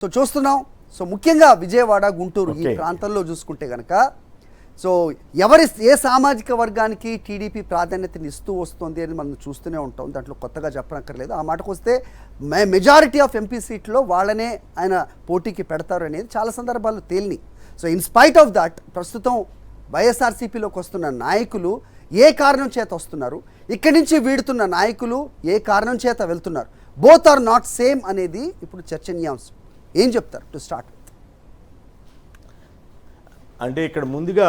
So చూస్తున్నాం. So ముఖ్యంగా విజయవాడ, గుంటూరు ఈ ప్రాంతంలో చూసుకుంటే కనుక సో ఏ సామాజిక వర్గానికి టీడీపీ ప్రాధాన్యతని ఇస్తూ వస్తుంది అని మనం చూస్తూనే ఉంటాం. దాంట్లో కొత్తగా చెప్పనక్కర్లేదు. ఆ మాటకు వస్తే మెజారిటీ ఆఫ్ ఎంపీ సీట్లో వాళ్ళనే ఆయన పోటీకి పెడతారు అనేది చాలా సందర్భాల్లో తేలిని. సో ఇన్స్పైట్ ఆఫ్ దాట్ ప్రస్తుతం వైఎస్ఆర్సీపీలోకి వస్తున్న నాయకులు ఏ కారణం చేత వస్తున్నారు, ఇక్కడి నుంచి వీడుతున్న నాయకులు ఏ కారణం చేత వెళ్తున్నారు, బోత్ ఆర్ నాట్ సేమ్ అనేది ఇప్పుడు చర్చనీయాంశం. ఏం చెప్తారు టు స్టార్ట్? అంటే ఇక్కడ ముందుగా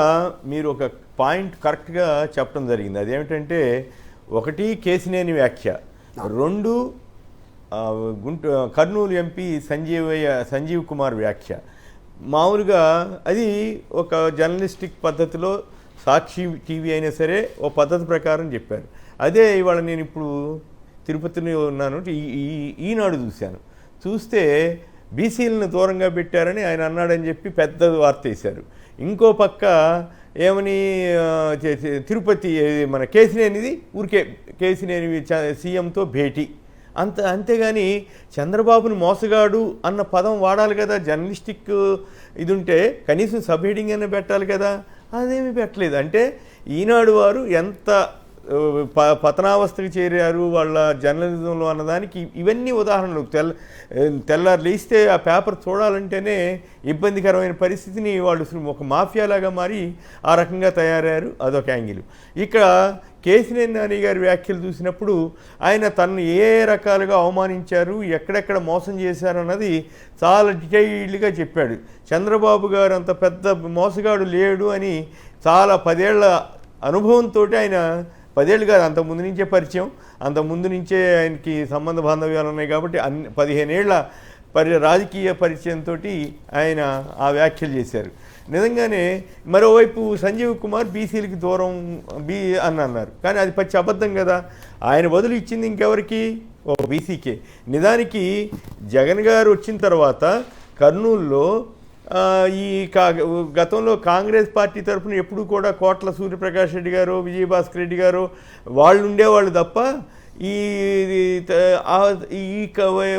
మీరు ఒక పాయింట్ కరెక్ట్గా చెప్పడం జరిగింది. అదేమిటంటే ఒకటి కేసినేని వ్యాఖ్య, రెండు కర్నూలు ఎంపీ సంజీవ్ కుమార్ వ్యాఖ్య. మామూలుగా అది ఒక జర్నలిస్టిక్ పద్ధతిలో సాక్షి టీవీ అయినా సరే ఓ పద్ధతి ప్రకారం చెప్పారు. అదే ఇవాళ నేను ఇప్పుడు తిరుపతిలో ఉన్నాను, ఈనాడు చూస్తే బీసీలను దూరంగా పెట్టారని ఆయన అన్నాడని చెప్పి పెద్ద వార్త వేశారు. ఇంకో పక్క ఏమని తిరుపతి మన కేసినేనిది ఊరికే కేసినేని సీఎంతో భేటీ అంతేగాని చంద్రబాబుని మోసగాడు అన్న పదం వాడాలి కదా. జర్నలిస్టిక్ ఇది ఉంటే కనీసం సబ్ హెడింగ్ అయినా పెట్టాలి కదా, అదేమీ పెట్టలేదు. అంటే ఈనాడు వారు ఎంత పతనావస్థకు చేరారు వాళ్ళ జర్నలిజంలో అన్నదానికి ఇవన్నీ ఉదాహరణలు. తెల్లారు లేస్తే ఆ పేపర్ చూడాలంటేనే ఇబ్బందికరమైన పరిస్థితిని వాళ్ళు ఒక మాఫియాలాగా మారి ఆ రకంగా తయారయ్యారు. అదొక యాంగిల్. ఇక్కడ కేసినేని నాని గారి వ్యాఖ్యలు చూసినప్పుడు ఆయన తనను ఏ రకాలుగా అవమానించారు, ఎక్కడెక్కడ మోసం చేశారన్నది చాలా డీటెయిల్డ్గా చెప్పాడు. చంద్రబాబు గారు అంత పెద్ద మోసగాడు లేడు అని చాలా 10 ఏళ్ల అనుభవంతో ఆయన 10 ఏళ్ళు కాదు, అంతకుముందు నుంచే పరిచయం, అంతకుముందు నుంచే ఆయనకి సంబంధ బాంధవ్యాలు ఉన్నాయి కాబట్టి 15 ఏళ్ల రాజకీయ పరిచయంతో ఆయన ఆ వ్యాఖ్యలు చేశారు. నిజంగానే మరోవైపు సంజీవ్ కుమార్ బీసీలకి దూరం అని అన్నారు, కానీ అది పచ్చి అబద్ధం కదా. ఆయన బదులు ఇచ్చింది ఇంకెవరికి? ఓ బీసీకే. నిజానికి జగన్ గారు వచ్చిన తర్వాత కర్నూలులో గతంలో కాంగ్రెస్ పార్టీ తరఫున ఎప్పుడు కూడా కోట్ల సూర్యప్రకాష్ రెడ్డి గారు, విజయభాస్కర్ రెడ్డి గారు వాళ్ళు ఉండేవాళ్ళు తప్ప ఈ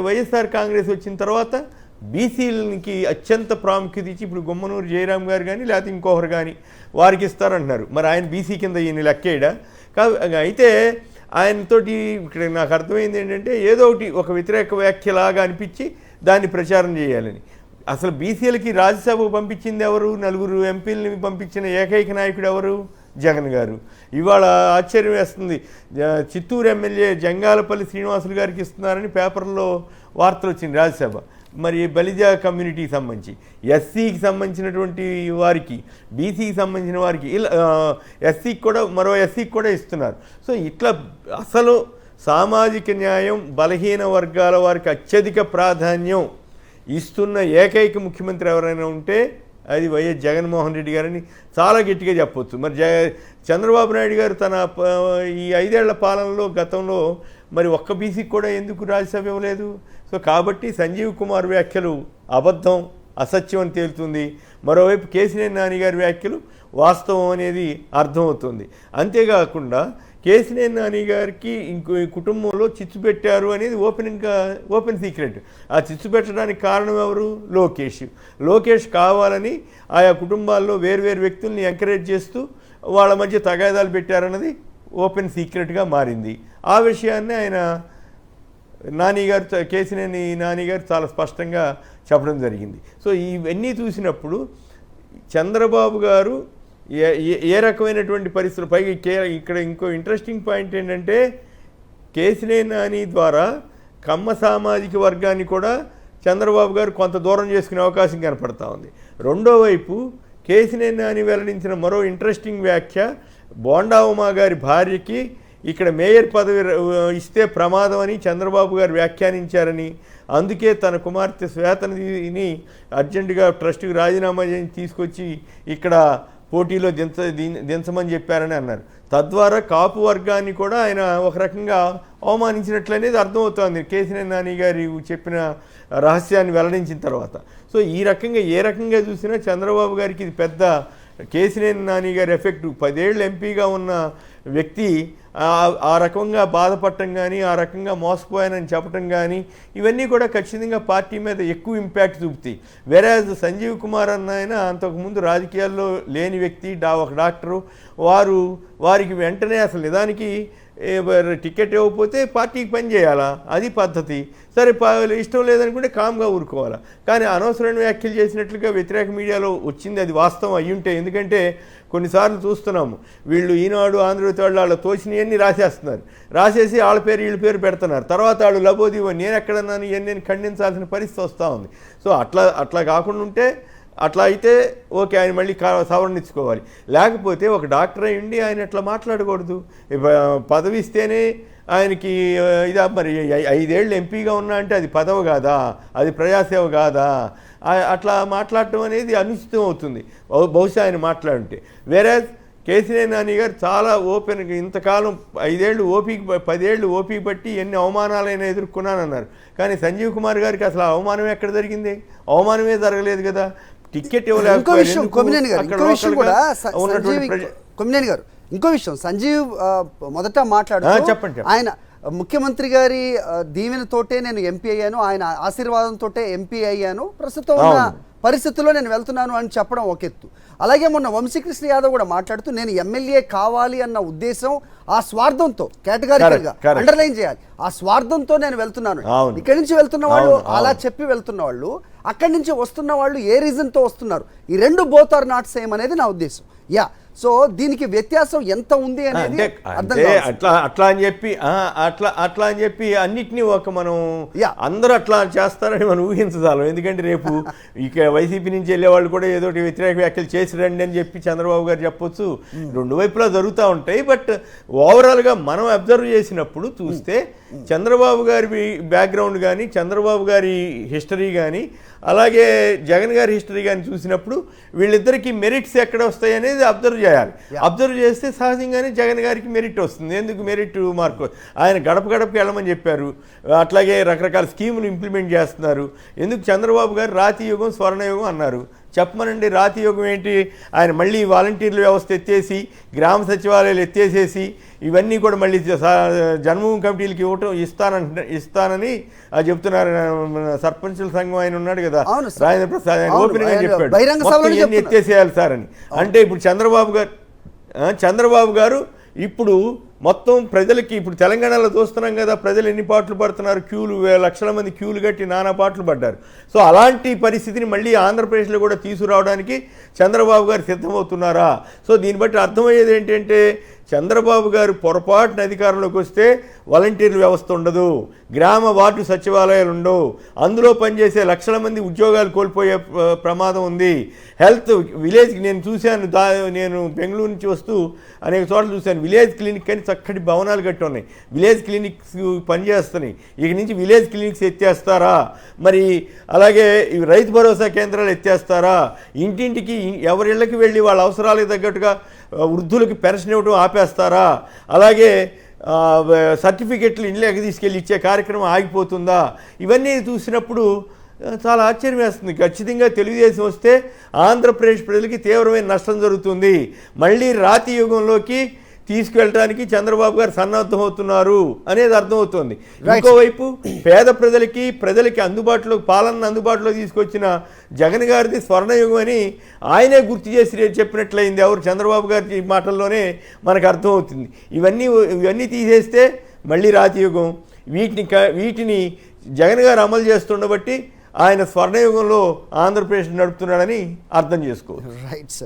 వైఎస్ఆర్ కాంగ్రెస్ వచ్చిన తర్వాత బీసీలకి అత్యంత ప్రాముఖ్యత ఇచ్చి ఇప్పుడు గుమ్మనూరు జయరాం గారు కానీ లేకపోతే ఇంకొకరు కానీ వారికి ఇస్తారంటున్నారు. మరి ఆయన బీసీ కింద ఈయన లెక్కేయడా? అయితే ఆయనతోటి ఇక్కడ నాకు అర్థమైంది ఏంటంటే ఏదో ఒకటి ఒక వ్యతిరేక వ్యాఖ్యలాగా అనిపించి దాన్ని ప్రచారం చేయాలని. అసలు బీసీలకి రాజ్యసభకు పంపించింది ఎవరు? 4 ఎంపీలని పంపించిన ఏకైక నాయకుడు ఎవరు? జగన్ గారు. ఇవాళ ఆశ్చర్యం వేస్తుంది, చిత్తూరు ఎమ్మెల్యే జంగాలపల్లి శ్రీనివాసులు గారికి ఇస్తున్నారని పేపర్లో వార్తలు వచ్చింది రాజ్యసభ. మరి బలిజ కమ్యూనిటీకి సంబంధించి, ఎస్సీకి సంబంధించినటువంటి వారికి, బీసీకి సంబంధించిన వారికి, ఇలా ఎస్సీకి కూడా మరో ఎస్సీకి కూడా ఇస్తున్నారు. సో ఇట్లా అసలు సామాజిక న్యాయం, బలహీన వర్గాల వారికి అత్యధిక ప్రాధాన్యం ఇస్తున్న ఏకైక ముఖ్యమంత్రి ఎవరైనా ఉంటే అది వైఎస్ జగన్మోహన్ రెడ్డి గారని చాలా గట్టిగా చెప్పవచ్చు. మరి చంద్రబాబు నాయుడు గారు తన ఈ 5 ఏళ్ల పాలనలో గతంలో మరి ఒక్క బీసీకి కూడా ఎందుకు రాజ్యసభ ఇవ్వలేదు? సో కాబట్టి సంజీవ్ కుమార్ వ్యాఖ్యలు అబద్ధం, అసత్యం అని తేలుతుంది. మరోవైపు కేసినేని నాని గారి వ్యాఖ్యలు వాస్తవం అనేది అర్థమవుతుంది. అంతేకాకుండా కేసినేని నాని గారికి ఇంకో కుటుంబంలో చిచ్చు పెట్టారు అనేది ఓపెన్ సీక్రెట్. ఆ చిచ్చు పెట్టడానికి కారణం ఎవరు? లోకేష్ కావాలని ఆయా కుటుంబాల్లో వేర్వేరు వ్యక్తుల్ని ఎంకరేజ్ చేస్తూ వాళ్ళ మధ్య తగాదాలు పెట్టారన్నది ఓపెన్ సీక్రెట్గా మారింది. ఆ విషయాన్ని ఆయన కేసినేని నాని గారు చాలా స్పష్టంగా చెప్పడం జరిగింది. సో ఇవన్నీ చూసినప్పుడు చంద్రబాబు గారు ఏ రకమైనటువంటి పరిస్థితులు, పైగా ఇక్కడ ఇంకో ఇంట్రెస్టింగ్ పాయింట్ ఏంటంటే కేసినేని నాని ద్వారా కమ్మ సామాజిక వర్గాన్ని కూడా చంద్రబాబు గారు కొంత దూరం చేసుకునే అవకాశం కనపడతా ఉంది. రెండో వైపు కేసినేని నాని వెల్లడించిన మరో ఇంట్రెస్టింగ్ వ్యాఖ్య, బోండా ఉమా గారి భార్యకి ఇక్కడ మేయర్ పదవి ఇస్తే ప్రమాదం అని చంద్రబాబు గారు వ్యాఖ్యానించారని, అందుకే తన కుమార్తె శ్వేతని అర్జెంటుగా ట్రస్ట్కి రాజీనామా చేసి తీసుకొచ్చి ఇక్కడ పోటీలో దించమని చెప్పారని అన్నారు. తద్వారా కాపు వర్గాన్ని కూడా ఆయన ఒక రకంగా అవమానించినట్లనేది అర్థమవుతోంది కేసినేని నాని గారు చెప్పిన రహస్యాన్ని వెల్లడించిన తర్వాత. సో ఈ రకంగా ఏ రకంగా చూసినా చంద్రబాబు గారికి ఇది పెద్ద కేసినేని నాని గారి ఎఫెక్ట్ 10 ఏళ్ళు ఎంపీగా ఉన్న వ్యక్తి ఆ రకంగా బాధపడటం కానీ ఆ రకంగా మోసపోయానని చెప్పటం కానీ ఇవన్నీ కూడా ఖచ్చితంగా పార్టీ మీద ఎక్కువ ఇంపాక్ట్ చూపుతాయి. వేరేజ్ సంజీవ్ కుమార్ అన్న ఆయన అంతకుముందు రాజకీయాల్లో లేని వ్యక్తి, ఒక డాక్టరు, వారికి వెంటనే అసలు నిజానికి టికెట్ ఇవ్వకపోతే పార్టీకి పని చేయాలా, అది పద్ధతి. సరే ఇష్టం లేదనుకుంటే కామ్గా ఊరుకోవాలా. కానీ అనవసరమైన వ్యాఖ్యలు చేసినట్లుగా వ్యతిరేక మీడియాలో వచ్చింది, అది వాస్తవం అయ్యుంటే. ఎందుకంటే కొన్నిసార్లు చూస్తున్నాము, వీళ్ళు ఈనాడు ఆంధ్రజ్యోతి వాళ్ళ తోచినవన్నీ రాసేసి వాళ్ళ పేరు వీళ్ళ పేరు పెడుతున్నారు. తర్వాత వాళ్ళు లబోదివో నేను ఎక్కడన్నాను ఇవన్నీ ఖండించాల్సిన పరిస్థితి వస్తూ ఉంది. సో అట్లా కాకుండా ఉంటే, అట్లా అయితే ఓకే, ఆయన మళ్ళీ సవరణించుకోవాలి. లేకపోతే ఒక డాక్టర్ అయి ఉండి ఆయన అట్లా మాట్లాడకూడదు. పదవి ఇస్తేనే ఆయనకి ఇదా, మరి 5 ఏళ్ళు ఎంపీగా ఉన్నా అంటే అది పదవి కాదా, అది ప్రజాసేవ కాదా? అట్లా మాట్లాడటం అనేది అనుచితం అవుతుంది బహుశా ఆయన మాట్లాడుంటే. వేరే కేసినేని నాని గారు చాలా ఓపెన్గా ఇంతకాలం 5 ఏళ్ళు ఓపీకి 10 ఏళ్ళు ఓపీకి బట్టి ఎన్ని అవమానాలైనా ఎదుర్కొన్నానన్నారు. కానీ సంజీవ్ కుమార్ గారికి అసలు అవమానం ఎక్కడ జరిగింది? అవమానమే జరగలేదు కదా. టికెట్ ఇంకో విషయం సంజీవ్ మొదట మాట్లాడుతూ చెప్పండి. ఆయన ముఖ్యమంత్రి గారి దీవెనతోటే నేను ఎంపీ అయ్యాను, ఆయన ఆశీర్వాదంతో ఎంపీ అయ్యాను, ప్రస్తుతం ఉన్న పరిస్థితుల్లో నేను వెళ్తున్నాను అని చెప్పడం ఒక ఎత్తు. అలాగే మొన్న వంశీకృష్ణ యాదవ్ కూడా మాట్లాడుతూ నేను ఎమ్మెల్యే కావాలి అన్న ఉద్దేశం, ఆ స్వార్థంతో కేటగారికల్గా అండర్లైన్ చేయాలి, ఆ స్వార్థంతో నేను వెళ్తున్నాను. ఇక్కడి నుంచి వెళ్తున్న వాళ్ళు అలా చెప్పి వెళ్తున్న వాళ్ళు, అక్కడి నుంచి వస్తున్న వాళ్ళు ఏ రీజన్తో వస్తున్నారు, ఈ రెండు బోత్ ఆర్ నాట్ సేమ్ అనేది నా ఉద్దేశం. సో దీనికి వ్యత్యాసం ఎంత ఉంది అనేది అట్లా అని చెప్పి అన్నిటినీ మనం అందరూ అట్లా చేస్తారని మనం ఊహించదాలం. ఎందుకంటే రేపు ఇక వైసీపీ నుంచి వెళ్ళే వాళ్ళు కూడా ఏదో వ్యతిరేక వ్యాఖ్యలు చేసి రండి అని చెప్పి చంద్రబాబు గారు చెప్పొచ్చు. రెండు వైపులా జరుగుతూ ఉంటాయి. బట్ ఓవరాల్గా మనం అబ్జర్వ్ చేసినప్పుడు చూస్తే చంద్రబాబు గారి బ్యాక్గ్రౌండ్ కానీ, చంద్రబాబు గారి హిస్టరీ కానీ, అలాగే జగన్ గారి హిస్టరీ కానీ చూసినప్పుడు వీళ్ళిద్దరికీ మెరిట్స్ ఎక్కడ వస్తాయి అనేది అబ్జర్వ్ చేయాలి. అబ్జర్వ్ చేస్తే సహజంగానే జగన్ గారికి మెరిట్ వస్తుంది. ఎందుకు మెరిట్ మార్కు? ఆయన గడప గడపకి వెళ్ళమని చెప్పారు, అట్లాగే రకరకాల స్కీములు ఇంప్లిమెంట్ చేస్తున్నారు. ఎందుకు చంద్రబాబు గారు రాతి యుగం స్వర్ణయుగం అన్నారు? చెప్పమనండి. రాతి యుగం ఏంటి? ఆయన మళ్ళీ వాలంటీర్ల వ్యవస్థ ఎత్తేసి, గ్రామ సచివాలయాలు ఎత్తేసేసి, ఇవన్నీ కూడా మళ్ళీ జన్మభూమి కమిటీలకి ఇస్తానని చెప్తున్నారు. సర్పంచుల సంఘం ఆయన ఉన్నాడు కదా రాజేంద్ర ప్రసాద్, ఆయన ఓపెన్ గా చెప్పాడు ఇవన్నీ ఎత్తేసేయాలి సార్ అని. అంటే ఇప్పుడు చంద్రబాబు గారు ఇప్పుడు మొత్తం ప్రజలకి, ఇప్పుడు తెలంగాణలో చూస్తున్నాం కదా, ప్రజలు ఎన్ని పాటలు పడుతున్నారు, క్యూలు, లక్షల మంది క్యూలు కట్టి నానా పాటలు పడ్డారు. సో అలాంటి పరిస్థితిని మళ్ళీ ఆంధ్రప్రదేశ్లో కూడా తీసుకురావడానికి చంద్రబాబు గారు సిద్ధమవుతున్నారా? సో దీన్ని బట్టి అర్థమయ్యేది ఏంటంటే, చంద్రబాబు గారు పొరపాటున అధికారంలోకి వస్తే వాలంటీర్ల వ్యవస్థ ఉండదు, గ్రామ వార్డు సచివాలయాలు ఉండవు, అందులో పనిచేసే లక్షల మంది ఉద్యోగాలు కోల్పోయే ప్రమాదం ఉంది. హెల్త్ విలేజ్కి నేను చూశాను, నేను బెంగళూరు నుంచి వస్తూ అనేక చోట్ల చూశాను, విలేజ్ క్లినిక్ అని చక్కటి భవనాలు కట్టి ఉన్నాయి, విలేజ్ క్లినిక్స్ పనిచేస్తున్నాయి. ఇక నుంచి విలేజ్ క్లినిక్స్ ఎత్తేస్తారా? మరి అలాగే రైతు భరోసా కేంద్రాలు ఎత్తేస్తారా? ఇంటింటికి ఎవరిళ్ళకి వెళ్ళి వాళ్ళ అవసరాలకు తగ్గట్టుగా వృద్ధులకి పెన్షన్ ఇవ్వడం ఆపేస్తారా? అలాగే సర్టిఫికెట్లు ఇళ్ళకి తీసుకెళ్ళి ఇచ్చే కార్యక్రమం ఆగిపోతుందా? ఇవన్నీ చూసినప్పుడు చాలా ఆశ్చర్యం వేస్తుంది. ఖచ్చితంగా తెలుగుదేశం వస్తే ఆంధ్రప్రదేశ్ ప్రజలకి తీవ్రమైన నష్టం జరుగుతుంది. మళ్ళీ రాతి యుగంలోకి తీసుకువెళ్ళడానికి చంద్రబాబు గారు సన్నద్ధమవుతున్నారు అనేది అర్థమవుతుంది. ఇంకోవైపు పేద ప్రజలకి పాలన అందుబాటులో తీసుకొచ్చిన జగన్ గారిది స్వర్ణయుగం అని ఆయనే గుర్తు చేసి చెప్పినట్లయింది. ఎవరు? చంద్రబాబు గారి మాటల్లోనే మనకు అర్థమవుతుంది. ఇవన్నీ తీసేస్తే మళ్ళీ రాతియుగం. వీటిని జగన్ గారు అమలు చేస్తుండబట్టి ఆయన స్వర్ణయుగంలో ఆంధ్రప్రదేశ్ నడుపుతున్నాడని అర్థం చేసుకోవచ్చు. Right sir.